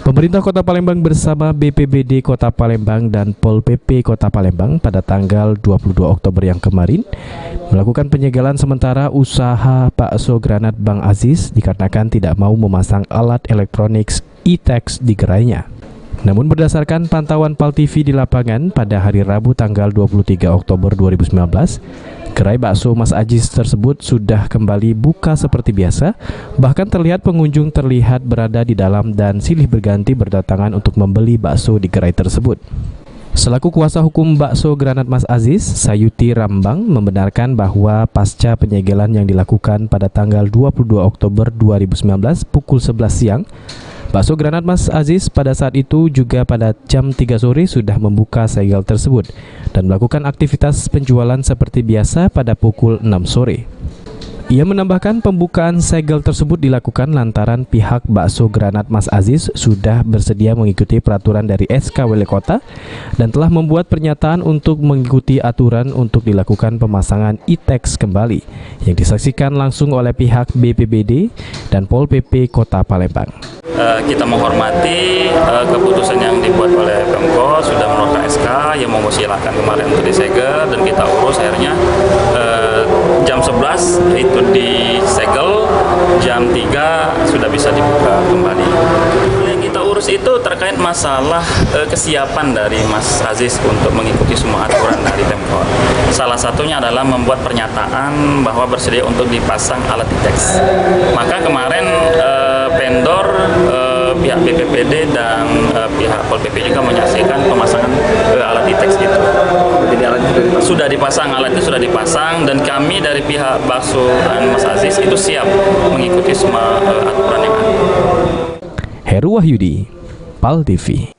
Pemerintah Kota Palembang bersama BPBD Kota Palembang dan Pol PP Kota Palembang pada tanggal 22 Oktober yang kemarin melakukan penyegelan sementara usaha bakso granat Bang Aziz dikarenakan tidak mau memasang alat elektronik e-tax di gerainya. Namun berdasarkan pantauan PAL TV di lapangan pada hari Rabu tanggal 23 Oktober 2019, gerai bakso Mas Aziz tersebut sudah kembali buka seperti biasa, bahkan terlihat pengunjung terlihat berada di dalam dan silih berganti berdatangan untuk membeli bakso di gerai tersebut. Selaku kuasa hukum bakso granat Mas Aziz, Sayuti Rambang membenarkan bahwa pasca penyegelan yang dilakukan pada tanggal 22 Oktober 2019 pukul 11 siang, bakso granat Mas Aziz pada saat itu juga pada jam 3 sore sudah membuka segel tersebut dan melakukan aktivitas penjualan seperti biasa pada pukul 6 sore. Ia menambahkan pembukaan segel tersebut dilakukan lantaran pihak bakso granat Mas Aziz sudah bersedia mengikuti peraturan dari SK Wali Kota dan telah membuat pernyataan untuk mengikuti aturan untuk dilakukan pemasangan e-tax kembali yang disaksikan langsung oleh pihak BPBD dan Pol PP Kota Palembang. Kita menghormati keputusan yang dibuat oleh Pemko, sudah mengeluarkan SK yang mempersilahkan kemarin untuk disegel dan kita urus akhirnya jam 11 itu disegel, jam 3 sudah bisa dibuka kembali. Yang kita urus itu terkait masalah kesiapan dari Mas Aziz untuk mengikuti semua aturan dari Pemko. Salah satunya adalah membuat pernyataan bahwa bersedia untuk dipasang alat e-tax. Maka kemarin vendor, pihak BPBD dan pihak Pol PP juga menyaksikan pemasangan alat e-tax itu. Jadi alat itu sudah dipasang, alat itu sudah dipasang dan kami dari pihak bakso dan Mas Aziz itu siap mengikuti semua aturan yang ada. Heru Wahyudi, PAL TV.